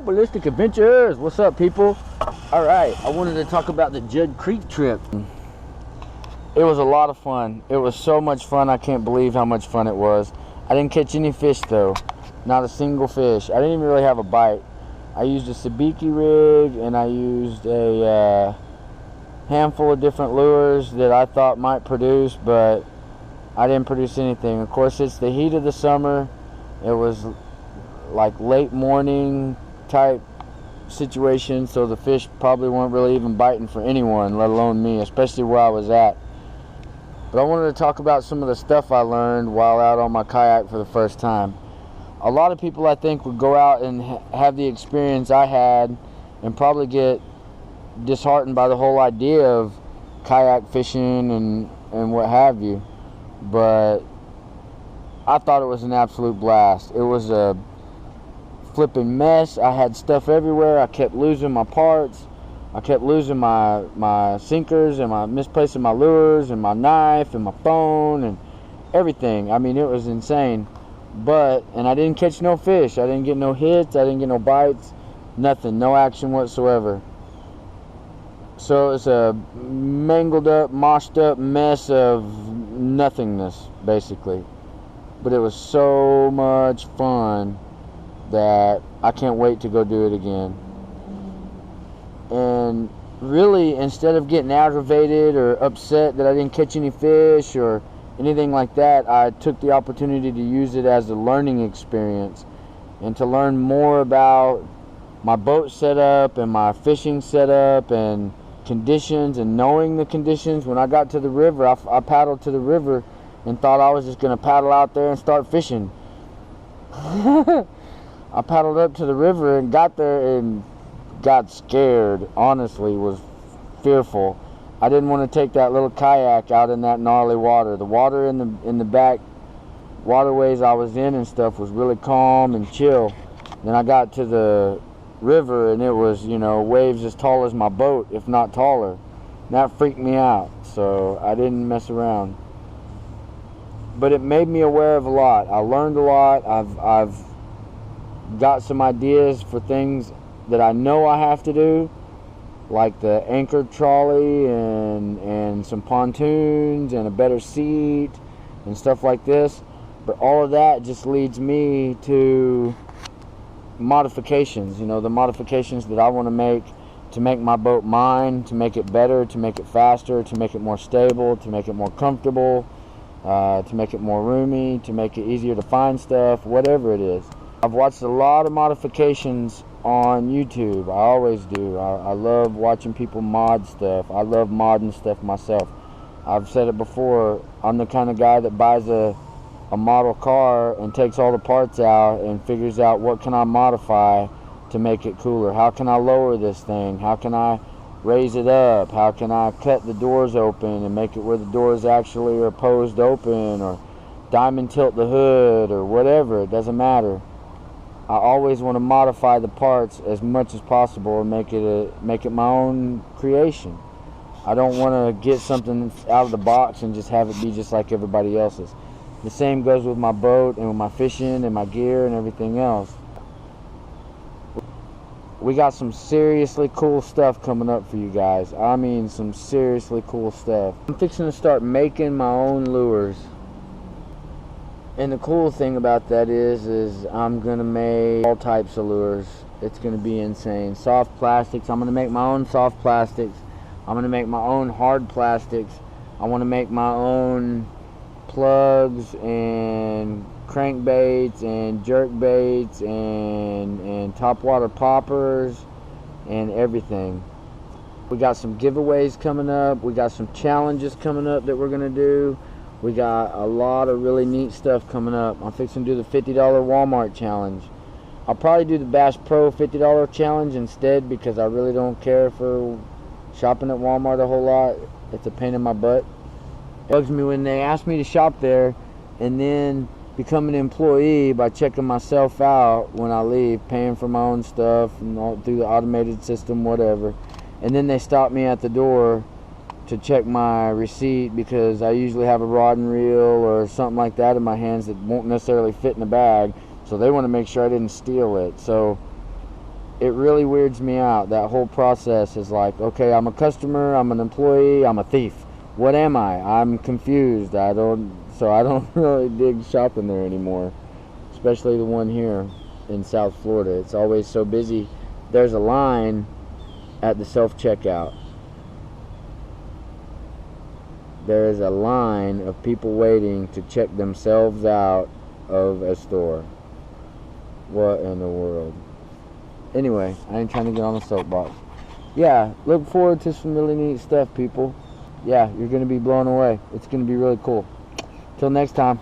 Ballistic Adventures. What's up, people? All right, I wanted to talk about the Judd Creek trip. It was a lot of fun. It was so much fun. I can't believe how much fun it was. I didn't catch any fish though, not a single fish. I didn't even really have a bite. I used a sabiki rig and I used a handful of different lures that I thought might produce, but I didn't produce anything. Of course, it's the heat of the summer. It was like late morning type situation, so the fish probably weren't really even biting for anyone, let alone me, especially where I was at. But I wanted to talk about some of the stuff I learned while out on my kayak for the first time. A lot of people, I think, would go out and have the experience I had and probably get disheartened by the whole idea of kayak fishing and what have you. But I thought it was an absolute blast. It was a flipping mess. I had stuff everywhere. I kept losing my parts. I kept losing my sinkers and misplacing my lures and my knife and my phone and everything. I mean, it was insane. And I didn't catch no fish. I didn't get no hits. I didn't get no bites. Nothing. No action whatsoever. So it's a mangled up, moshed up mess of nothingness, basically. But it was so much fun that I can't wait to go do it again. And really, instead of getting aggravated or upset that I didn't catch any fish or anything like that, I took the opportunity to use it as a learning experience and to learn more about my boat setup and my fishing setup and conditions and knowing the conditions. When I got to the river, I paddled to the river and thought I was just going to paddle out there and start fishing. I paddled up to the river and got there and got scared. Honestly, was fearful. I didn't want to take that little kayak out in that gnarly water. The water in the back waterways I was in and stuff was really calm and chill. Then I got to the river and it was, waves as tall as my boat, if not taller. And that freaked me out, so I didn't mess around. But it made me aware of a lot. I learned a lot. I've got some ideas for things that I know I have to do, like the anchor trolley and some pontoons and a better seat and stuff like this. But all of that just leads me to modifications, the modifications that I want to make my boat mine, to make it better, to make it faster, to make it more stable, to make it more comfortable, to make it more roomy, to make it easier to find stuff, whatever it is. I've watched a lot of modifications on YouTube. I always do. I love watching people mod stuff. I love modding stuff myself. I've said it before, I'm the kind of guy that buys a model car and takes all the parts out and figures out what can I modify to make it cooler. How can I lower this thing? How can I raise it up? How can I cut the doors open and make it where the doors actually are posed open, or diamond tilt the hood, or whatever? It doesn't matter. I always want to modify the parts as much as possible and make it my own creation. I don't want to get something out of the box and just have it be just like everybody else's. The same goes with my boat and with my fishing and my gear and everything else. We got some seriously cool stuff coming up for you guys. I mean, some seriously cool stuff. I'm fixing to start making my own lures. And the cool thing about that is I'm going to make all types of lures. It's going to be insane. Soft plastics. I'm going to make my own soft plastics. I'm going to make my own hard plastics. I want to make my own plugs and crankbaits and jerk baits and topwater poppers and everything. We got some giveaways coming up. We got some challenges coming up that we're going to do. We got a lot of really neat stuff coming up. I'm fixing to do the $50 Walmart challenge. I'll probably do the Bass Pro $50 challenge instead, because I really don't care for shopping at Walmart a whole lot. It's a pain in my butt. It bugs me when they ask me to shop there and then become an employee by checking myself out when I leave, paying for my own stuff and all through the automated system, whatever. And then they stop me at the door to check my receipt because I usually have a rod and reel or something like that in my hands that won't necessarily fit in the bag, so they want to make sure I didn't steal it. So it really weirds me out. That whole process is like, okay, I'm a customer, I'm an employee, I'm a thief. What am I? I'm confused. I don't really dig shopping there anymore, especially the one here in South Florida. It's always so busy. There's a line at the self-checkout. There is a line of people waiting to check themselves out of a store. What in the world? Anyway, I ain't trying to get on a soapbox. Yeah, look forward to some really neat stuff, people. Yeah, you're going to be blown away. It's going to be really cool. Till next time.